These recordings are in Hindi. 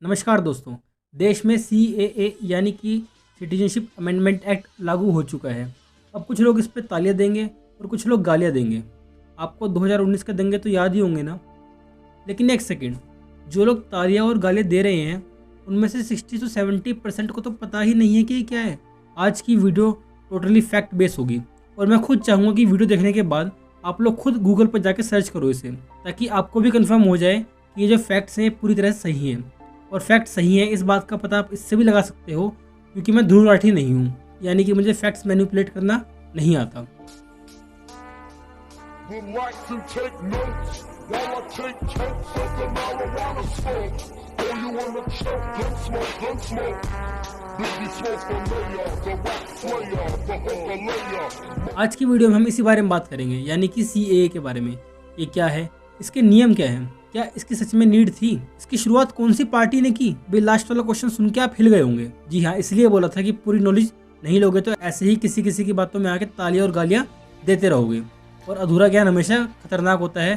नमस्कार दोस्तों। देश में CAA यानी कि सिटीजनशिप अमेंडमेंट एक्ट लागू हो चुका है। अब कुछ लोग इस पे तालियां देंगे और कुछ लोग गालियां देंगे। आपको 2019 के दंगे तो याद ही होंगे ना। लेकिन एक सेकंड, जो लोग तालियां और गालियां दे रहे हैं उनमें से 60 से 70% को तो पता ही नहीं है कि ये क्या है। आज की वीडियो टोटली फैक्ट बेस होगी और मैं खुद चाहूँगा कि वीडियो देखने के बाद आप लोग खुद गूगल पर जाकर सर्च करो इसे, ताकि आपको भी कंफर्म हो जाए कि ये जो फैक्ट्स हैं पूरी तरह से सही हैं। और फैक्ट सही है इस बात का पता आप इससे भी लगा सकते हो क्योंकि मैं धूल राठी नहीं हूँ, यानी कि मुझे फैक्ट्स मैनिपुलेट करना नहीं आता। Relax and take notes while I take totes of the marijuana smoke. Oh, you wanna choke? Gun smoke. Biggie smoke the layer, the rap slayer, the hooker layer. आज की वीडियो में हम इसी बारे में बात करेंगे, यानी कि CAA के बारे में। ये क्या है, इसके नियम क्या हैं, क्या इसकी सच में नीड थी, इसकी शुरुआत कौन सी पार्टी ने की। भाई लास्ट वाला क्वेश्चन सुन के आप हिल गए होंगे। जी हाँ, इसलिए बोला था कि पूरी नॉलेज नहीं लोगे तो ऐसे ही किसी किसी की बातों में आके तालियां और गालियां देते रहोगे, और अधूरा ज्ञान हमेशा खतरनाक होता है।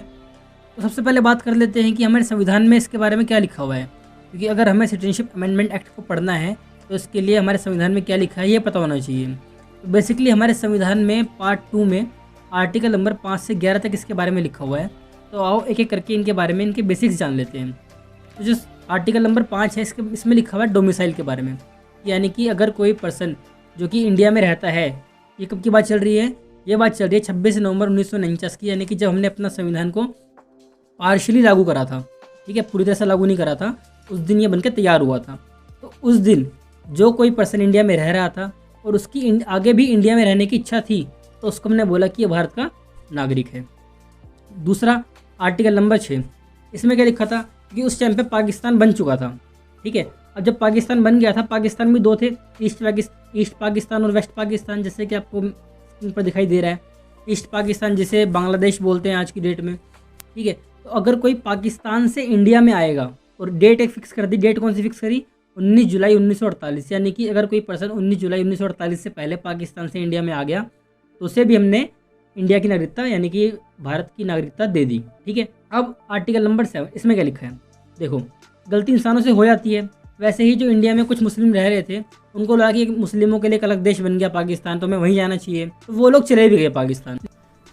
तो सबसे पहले बात कर लेते हैं कि हमारे संविधान में इसके बारे में क्या लिखा हुआ है, क्योंकि अगर हमें सिटीजनशिप अमेंडमेंट एक्ट को पढ़ना है तो इसके लिए हमारे संविधान में क्या लिखा है ये पता होना चाहिए। तो बेसिकली हमारे संविधान में पार्ट 2 में आर्टिकल नंबर 5 से 11 तक इसके बारे में लिखा हुआ है। तो आओ एक एक करके इनके बारे में, इनके बेसिक्स जान लेते हैं। तो जो आर्टिकल नंबर 5 है इसमें लिखा हुआ है डोमिसाइल के बारे में, यानी कि अगर कोई पर्सन जो कि इंडिया में रहता है, ये कब की बात चल रही है, ये बात चल रही है 26 नवंबर 1949 की, यानी कि जब हमने अपना संविधान को पार्शली लागू करा था। ठीक है, पूरी तरह से लागू नहीं करा था, उस दिन ये बनकर तैयार हुआ था। तो उस दिन जो कोई पर्सन इंडिया में रह रहा था और उसकी आगे भी इंडिया में रहने की इच्छा थी, तो उसको हमने बोला कि ये भारत का नागरिक है। दूसरा आर्टिकल नंबर 6, इसमें क्या लिखा था कि उस टाइम पे पाकिस्तान बन चुका था। ठीक है, अब जब पाकिस्तान बन गया था, पाकिस्तान में दो थे, ईस्ट पाकिस्तान और वेस्ट पाकिस्तान, जैसे कि आपको स्क्रीन पर दिखाई दे रहा है। ईस्ट पाकिस्तान जिसे बांग्लादेश बोलते हैं आज की डेट में। ठीक है, तो अगर कोई पाकिस्तान से इंडिया में आएगा और डेट एक फिक्स कर दी, डेट कौन सी फिक्स करी, 19 जुलाई 1948, यानी कि अगर कोई पर्सन 19 जुलाई 1948 से पहले पाकिस्तान से इंडिया में आ गया तो उसे भी हमने इंडिया की नागरिकता यानी कि भारत की नागरिकता दे दी। ठीक है, अब आर्टिकल नंबर 7, इसमें क्या लिखा है, देखो, गलती इंसानों से हो जाती है। वैसे ही जो इंडिया में कुछ मुस्लिम रह रहे थे, उनको लगा कि मुस्लिमों के लिए एक अलग देश बन गया पाकिस्तान, तो हमें वहीं जाना चाहिए, तो वो लोग चले भी गए पाकिस्तान।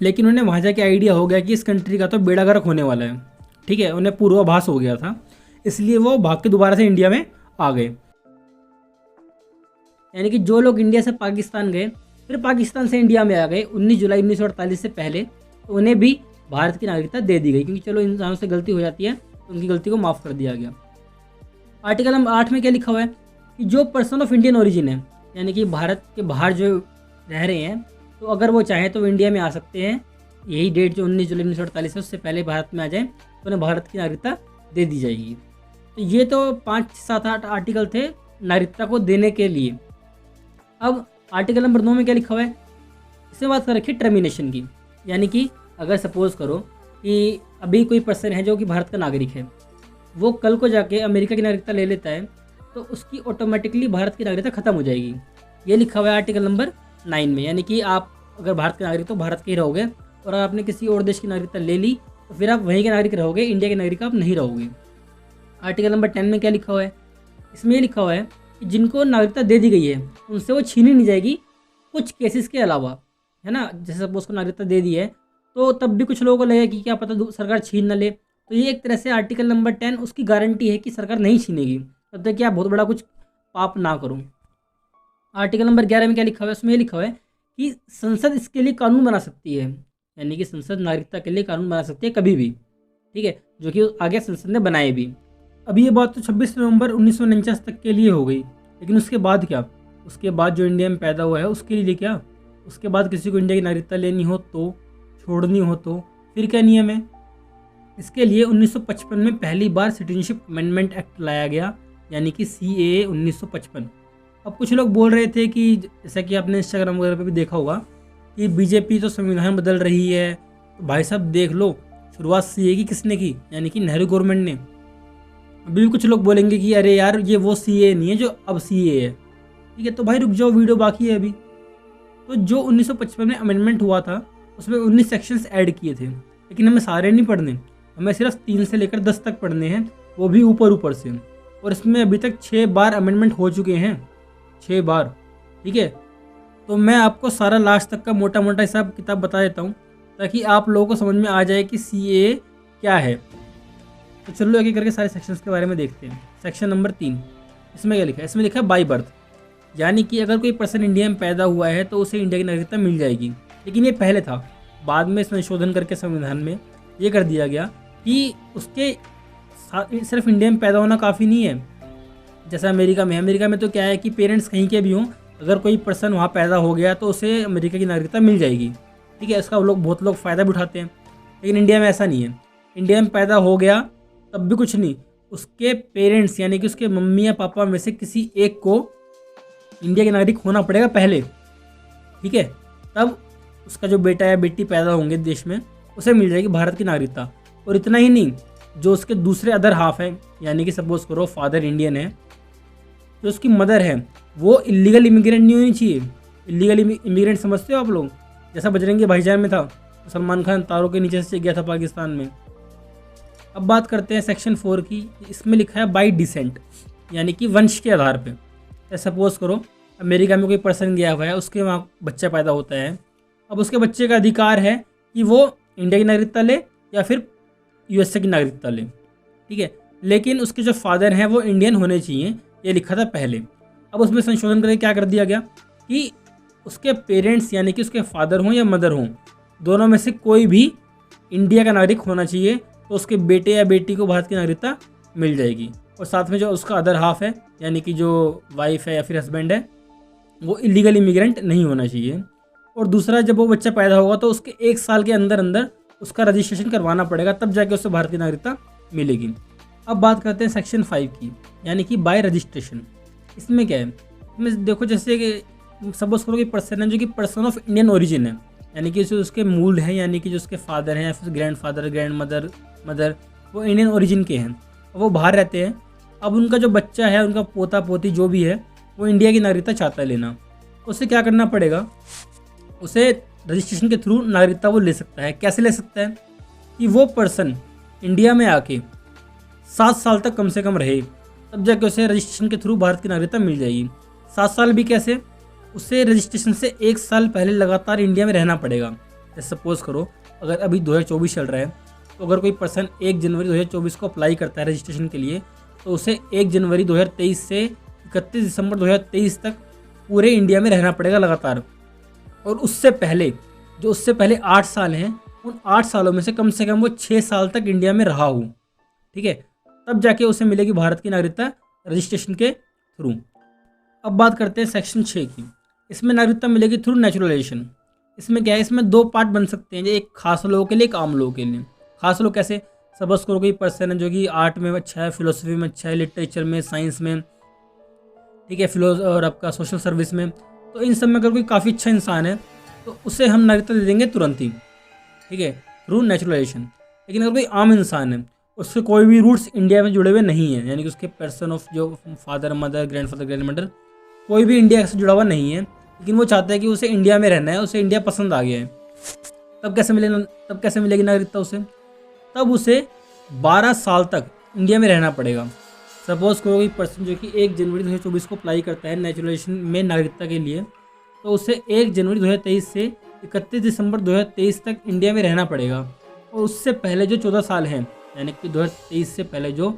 लेकिन उन्हें वहाँ जाके आइडिया हो गया कि इस कंट्री का तो बेड़ा गर्क होने वाला है। ठीक है, उन्हें पूर्वाभास हो गया था, इसलिए वो भाग के दोबारा से इंडिया में आ गए। यानी कि जो लोग इंडिया से पाकिस्तान गए फिर पाकिस्तान से इंडिया में आ गए 19 जुलाई 1948 से पहले, तो उन्हें भी भारत की नागरिकता दे दी गई, क्योंकि चलो इंसानों से गलती हो जाती है तो उनकी गलती को माफ़ कर दिया गया। आर्टिकल नंबर 8 में क्या लिखा हुआ है कि जो पर्सन ऑफ इंडियन ओरिजिन है, यानी कि भारत के बाहर जो रह रहे हैं, तो अगर वो चाहें तो वो इंडिया में आ सकते हैं। यही डेट जो 19 जुलाई 1948 है उससे पहले भारत में आ जाए तो उन्हें भारत की नागरिकता दे दी जाएगी। तो ये तो 5, 7, 8 आर्टिकल थे नागरिकता को देने के लिए। अब आर्टिकल नंबर 9 में क्या लिखा हुआ है, इसमें बात कर रखी है टर्मिनेशन की, यानी कि अगर सपोज़ करो कि अभी कोई पर्सन है जो कि भारत का नागरिक है, वो कल को जाके अमेरिका की नागरिकता ले लेता है, तो उसकी ऑटोमेटिकली भारत की नागरिकता ख़त्म हो जाएगी। ये लिखा हुआ है आर्टिकल नंबर 9 में, यानी कि आप अगर भारत के नागरिक तो भारत के ही रहोगे, और अगर आपने किसी और देश की नागरिकता ले ली तो फिर आप वहीं के नागरिक रहोगे, इंडिया के नागरिक आप नहीं रहोगे। आर्टिकल नंबर 10 में क्या लिखा हुआ है, इसमें ये लिखा हुआ है कि जिनको नागरिकता दे दी गई है उनसे वो छीनी नहीं जाएगी कुछ केसेस के अलावा, है ना। जैसे सपोज उसको नागरिकता दे दी है तो तब भी कुछ लोगों को लगेगा कि क्या पता सरकार छीन न ले, तो ये एक तरह से आर्टिकल नंबर 10 उसकी गारंटी है कि सरकार नहीं छीनेगी, तब तक कि आप बहुत बड़ा कुछ पाप ना करो। आर्टिकल नंबर 11 में क्या लिखा हुआ है, उसमें ये लिखा हुआ है कि संसद इसके लिए कानून बना सकती है, यानी कि संसद नागरिकता के लिए कानून बना सकती है कभी भी। ठीक है, जो कि आगे संसद ने बनाए भी। अभी ये बात तो 26 नवंबर 1949 तक के लिए हो गई, लेकिन उसके बाद क्या, उसके बाद जो इंडिया में पैदा हुआ है उसके लिए क्या, उसके बाद किसी को इंडिया की नागरिकता लेनी हो तो, छोड़नी हो तो फिर क्या नियम है। इसके लिए 1955 में पहली बार सिटीजनशिप अमेंडमेंट एक्ट लाया गया, यानी कि CAA 1955। अब कुछ लोग बोल रहे थे कि जैसा कि आपने इंस्टाग्राम वगैरह पे भी देखा होगा कि बीजेपी तो संविधान बदल रही है, तो भाई साहब देख लो शुरुआत CAA की किसने की, यानी कि नेहरू गवर्नमेंट ने। अभी भी कुछ लोग बोलेंगे कि अरे यार ये वो CAA नहीं है जो अब CAA है। ठीक है, तो भाई रुक जाओ, वीडियो बाकी है अभी। तो जो 1955 में अमेंडमेंट हुआ था उसमें 19 सेक्शंस ऐड किए थे, लेकिन हमें सारे नहीं पढ़ने, हमें सिर्फ 3 से लेकर 10 तक पढ़ने हैं, वो भी ऊपर ऊपर से। और इसमें अभी तक 6 बार अमेंडमेंट हो चुके हैं, 6 बार। ठीक है, तो मैं आपको सारा लास्ट तक का मोटा मोटा हिसाब किताब बता देता हूँ ताकि आप लोगों को समझ में आ जाए कि CAA क्या है। तो चलो एक एक करके सारे सेक्शंस के बारे में देखते हैं। सेक्शन नंबर 3, इसमें क्या लिखा है? इसमें लिखा है बाई बर्थ, यानी कि अगर कोई पर्सन इंडिया में पैदा हुआ है तो उसे इंडिया की नागरिकता मिल जाएगी। लेकिन ये पहले था, बाद में संशोधन करके संविधान में ये कर दिया गया कि उसके सिर्फ इंडिया में पैदा होना काफ़ी नहीं है। जैसा अमेरिका में तो क्या है कि पेरेंट्स कहीं के भी हों, अगर कोई पर्सन वहाँ पैदा हो गया तो उसे अमेरिका की नागरिकता मिल जाएगी। ठीक है, इसका बहुत लोग फ़ायदा भी उठाते हैं। लेकिन इंडिया में ऐसा नहीं है। इंडिया में पैदा हो गया तब भी कुछ नहीं, उसके पेरेंट्स यानी कि उसके मम्मी या पापा में से किसी एक को इंडिया के नागरिक होना पड़ेगा पहले। ठीक है, तब उसका जो बेटा या बेटी पैदा होंगे देश में उसे मिल जाएगी भारत की नागरिकता। और इतना ही नहीं, जो उसके दूसरे अदर हाफ है, यानी कि सपोज करो फादर इंडियन है, जो उसकी मदर है वो इलीगल इमिग्रेंट नहीं होनी चाहिए। इलीगल इमिग्रेंट समझते हो आप लोग? जैसा बजरंगी भाईजान में था, सलमान खान तारों के नीचे से गया था पाकिस्तान में। अब बात करते हैं सेक्शन 4 की। इसमें लिखा है बाई डिसेंट, यानी कि वंश के आधार पे। सपोज करो अमेरिका में कोई पर्सन गया हुआ है, उसके वहाँ बच्चा पैदा होता है। अब उसके बच्चे का अधिकार है कि वो इंडिया की नागरिकता ले या फिर USA की नागरिकता ले। ठीक है, लेकिन उसके जो फादर हैं वो इंडियन होने चाहिए, ये लिखा था पहले। अब उसमें संशोधन करके क्या कर दिया गया कि उसके पेरेंट्स यानी कि उसके फादर हों या मदर हों, दोनों में से कोई भी इंडिया का नागरिक होना चाहिए, तो उसके बेटे या बेटी को भारत की नागरिकता मिल जाएगी। और साथ में जो उसका अदर हाफ है, यानी कि जो वाइफ है या फिर हस्बैंड है, वो इलीगल इमिग्रेंट नहीं होना चाहिए। और दूसरा, जब वो बच्चा पैदा होगा तो उसके 1 साल के अंदर अंदर उसका रजिस्ट्रेशन करवाना पड़ेगा, तब जाके उसे भारत की नागरिकता मिलेगी। अब बात करते हैं सेक्शन 5 की, यानी कि बाय रजिस्ट्रेशन। इसमें क्या है? इसमें देखो, जैसे कि सपोज करो कि पर्सन है जो कि पर्सन ऑफ इंडियन ओरिजिन है, यानी कि जो उसके मूल हैं, यानी कि जो उसके फादर हैं या फिर ग्रैंड फादर ग्रैंड मदर वो इंडियन ओरिजिन के हैं, वो बाहर रहते हैं। अब उनका जो बच्चा है, उनका पोता पोती जो भी है, वो इंडिया की नागरिकता चाहता है लेना, उसे क्या करना पड़ेगा? उसे रजिस्ट्रेशन के थ्रू नागरिकता वो ले सकता है। कैसे ले सकता है? कि वो पर्सन इंडिया में आके 7 साल तक कम से कम रहे, तब जाके उसे रजिस्ट्रेशन के थ्रू भारत की नागरिकता मिल जाएगी। 7 साल भी कैसे? उसे रजिस्ट्रेशन से 1 साल पहले लगातार इंडिया में रहना पड़ेगा। जैसे सपोज करो अगर अभी 2024 चल रहा है, तो अगर कोई पर्सन 1 जनवरी 2024 को अप्लाई करता है रजिस्ट्रेशन के लिए, तो उसे 1 जनवरी 2023 से 31 दिसंबर 2023 तक पूरे इंडिया में रहना पड़ेगा लगातार। और उससे पहले 8 साल हैं, उन 8 सालों में से कम वो 6 साल तक इंडिया में रहा हो। ठीक है, तब जाके उसे मिलेगी भारत की नागरिकता रजिस्ट्रेशन के थ्रू। अब बात करते हैं सेक्शन 6 की। इसमें नागरिकता मिलेगी थ्रू नेचुरलाइजेशन। इसमें क्या है? इसमें 2 पार्ट बन सकते हैं, एक खास लोगों के लिए, एक आम लोगों के लिए। खास लोग कैसे? सपोज करो कोई पर्सन है जो कि आर्ट में अच्छा है, फिलोसफी में अच्छा है, लिटरेचर में, साइंस में, ठीक है, और आपका सोशल सर्विस में, तो इन सब में अगर कोई काफ़ी अच्छा इंसान है तो उसे हम नागरिकता दे देंगे तुरंत ही। ठीक है, थ्रू नेचुरलाइजेशन। लेकिन अगर कोई आम इंसान है, उसके कोई भी रूट्स इंडिया में जुड़े हुए नहीं है, यानी कि उसके पर्सन ऑफ जो फादर मदर ग्रैंड मदर कोई भी इंडिया से जुड़ा हुआ नहीं है, लेकिन वो चाहता है कि उसे इंडिया में रहना है, उसे इंडिया पसंद आ गया है, तब कैसे मिलेगी नागरिकता उसे? तब उसे 12 साल तक इंडिया में रहना पड़ेगा। सपोज कोई पर्सन जो कि 1 जनवरी 2024 को अप्लाई करता है नेचुरलाइजेशन में नागरिकता के लिए, तो उसे 1 जनवरी 2023 से 31 दिसंबर 2023 तक इंडिया में रहना पड़ेगा। और उससे पहले जो 14 साल हैं, यानी कि 2023 से पहले जो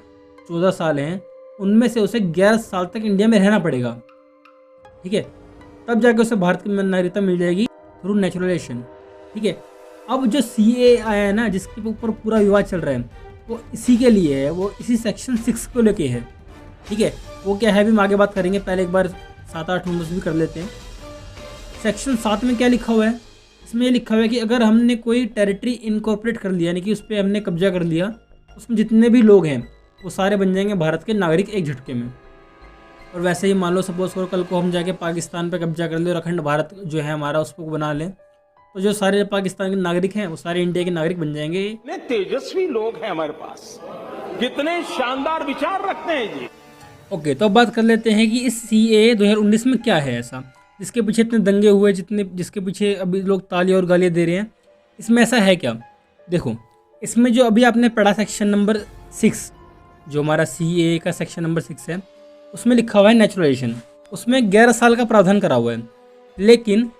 14 साल हैं, उनमें से उसे 11 साल तक इंडिया में रहना पड़ेगा। ठीक है, तब जाके उसे भारत की नागरिकता मिल जाएगी थ्रू नेचुरलाइजेशन। ठीक है, अब जो CAA आया है ना, जिसके ऊपर पूरा विवाद चल रहा है, वो इसी के लिए है, वो इसी सेक्शन 6 को लेके है। ठीक है, वो क्या है भी हम आगे बात करेंगे, पहले एक बार 7-8 नंबर्स भी कर लेते हैं। सेक्शन 7 में क्या लिखा हुआ है? इसमें ये लिखा हुआ है कि अगर हमने कोई टेरिटरी इनकॉर्पोरेट कर लिया, यानी कि उस पर हमने कब्जा कर लिया, उसमें जितने भी लोग हैं वो सारे बन जाएंगे भारत के नागरिक एक झटके में। और वैसे ही मान लो सपोज करो कल को हम जाके पाकिस्तान पर कब्जा कर ले और अखंड भारत जो है हमारा उसको बना लें, तो जो सारे पाकिस्तान के नागरिक हैं वो सारे इंडिया के नागरिक बन जाएंगे। कितने तेजस्वी लोग हैं हमारे पास, कितने शानदार विचार रखते हैं जी। ओके, तो अब बात कर लेते हैं कि इस CAA 2019 में क्या है ऐसा जिसके पीछे इतने दंगे हुए, जिसके पीछे अभी लोग ताली और गालियाँ दे रहे हैं। इसमें ऐसा है क्या? देखो, इसमें जो अभी आपने पढ़ा सेक्शन नंबर 6, जो हमारा CAA का सेक्शन नंबर 6 है, उसमें लिखा हुआ है नेचुरलाइजेशन, उसमें 11 साल का प्रावधान करा हुआ है। लेकिन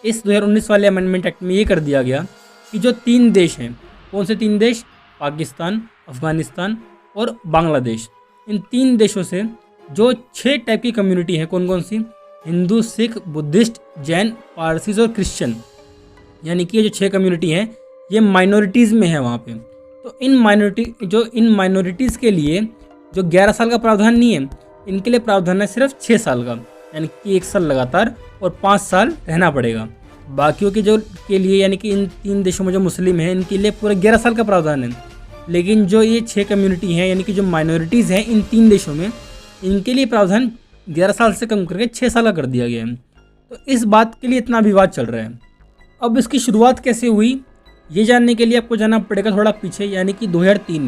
इस 2019 वाले अमेंडमेंट एक्ट में ये कर दिया गया कि जो 3 देश हैं, कौन से 3 देश? पाकिस्तान, अफ़गानिस्तान और बांग्लादेश, इन 3 देशों से जो 6 टाइप की कम्युनिटी है, कौन कौन सी? हिंदू, सिख, बुद्धिस्ट, जैन, पारसीज और क्रिश्चियन, यानी कि ये जो 6 कम्युनिटी हैं ये माइनॉरिटीज़ में है वहाँ पे। तो इन माइनॉरिटीज़ के लिए जो 11 साल का प्रावधान नहीं है, इनके लिए प्रावधान है सिर्फ 6 साल का, यानी कि 1 साल लगातार और 5 साल रहना पड़ेगा। बाकियों के लिए यानी कि इन 3 देशों में जो मुस्लिम हैं इनके लिए पूरा 11 साल का प्रावधान है। लेकिन जो ये 6 कम्युनिटी हैं यानी कि जो माइनॉरिटीज़ हैं इन 3 देशों में, इनके लिए प्रावधान 11 साल से कम करके 6 साल का कर दिया गया है। तो इस बात के लिए इतना विवाद चल रहा है। अब इसकी शुरुआत कैसे हुई ये जानने के लिए आपको जाना पड़ेगा थोड़ा पीछे, यानी कि 2003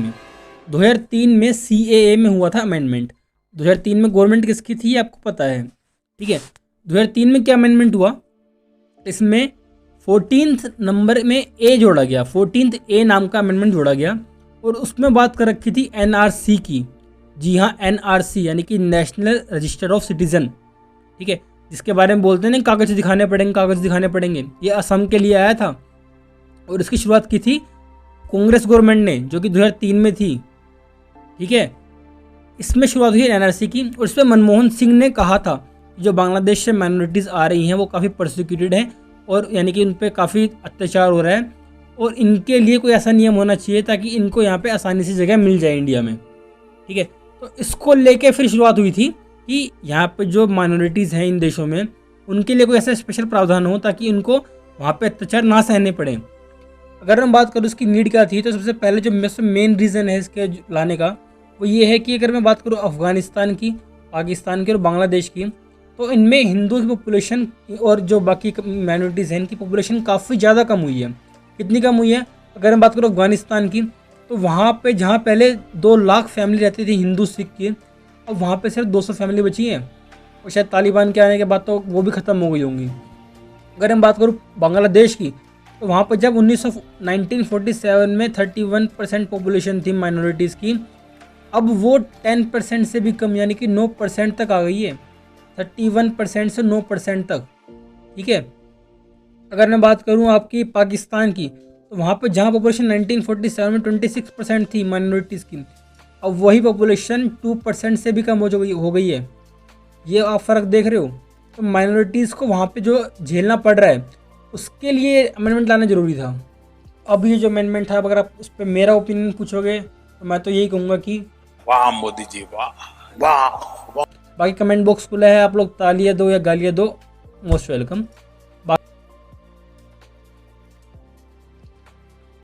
में CAA में हुआ था अमेंडमेंट। 2003 में गवर्नमेंट किसकी थी आपको पता है, ठीक है। 2003 में क्या अमेंडमेंट हुआ? इसमें 14th नंबर में A जोड़ा गया, 14th A नाम का अमेंडमेंट जोड़ा गया और उसमें बात कर रखी थी NRC की। जी हाँ, NRC यानी कि नेशनल रजिस्टर ऑफ सिटीज़न, ठीक है, जिसके बारे में बोलते हैं ना कागज़ दिखाने पड़ेंगे। ये असम के लिए आया था और इसकी शुरुआत की थी कांग्रेस गवर्नमेंट ने, जो कि 2003 में थी, ठीक है। इसमें शुरुआत हुई NRC की और इस पर मनमोहन सिंह ने कहा था कि जो बांग्लादेश से माइनॉरिटीज़ आ रही हैं वो काफ़ी परसिक्यूटेड हैं और यानी कि उन पर काफ़ी अत्याचार हो रहा है और इनके लिए कोई ऐसा नियम होना चाहिए ताकि इनको यहाँ पे आसानी से जगह मिल जाए इंडिया में, ठीक है। तो इसको लेके फिर शुरुआत हुई थी कि यहाँ पे जो माइनॉरिटीज़ हैं इन देशों में उनके लिए कोई ऐसा स्पेशल प्रावधान हो ताकि उनको वहाँ पे अत्याचार ना सहने पड़े। अगर हम बात करूँ इसकी नीड क्या थी, तो सबसे पहले जो मेन रीज़न है इसके लाने का वो ये है कि अगर मैं बात करूँ अफ़गानिस्तान की, पाकिस्तान की और बांग्लादेश की, तो इनमें हिंदू की पॉपुलेशन और जो बाकी माइनॉरिटीज़ हैं इनकी पॉपुलेशन काफ़ी ज़्यादा कम हुई है। कितनी कम हुई है? अगर मैं बात करूँ अफ़गानिस्तान की, तो वहाँ पे जहाँ पहले 2 लाख फैमिली रहती थी हिंदू सिख की, अब वहाँ पे सिर्फ 200 फैमिली बची हैं और शायद तालिबान के आने के बाद तो वो भी ख़त्म हो गई होंगी। अगर हम बात करूँ बांग्लादेश की, तो वहाँ पर जब 1947 में 31% पॉपुलेशन थी माइनॉरिटीज़ की, अब वो 10% से भी कम यानी कि 9% तक आ गई है, 31% से 9% तक, ठीक है। अगर मैं बात करूँ आपकी पाकिस्तान की, तो वहाँ पर जहाँ पॉपुलेशन 1947 में 26% थी माइनॉरिटीज़ की, अब वही पॉपुलेशन 2% से भी कम हो गई है। ये आप फ़र्क देख रहे हो। तो माइनॉरिटीज़ को वहाँ पे जो झेलना पड़ रहा है उसके लिए अमेंडमेंट लाना ज़रूरी था। अब ये जो अमेंडमेंट है, अगर आप उस पर मेरा ओपिनियन पूछोगे तो मैं तो यही कहूँगा कि वाह मोदी जी, वाह वाह वाह। बाकी कमेंट बॉक्स खुला है, आप लोग तालियां दो या गालियां दो, मोस्ट वेलकम।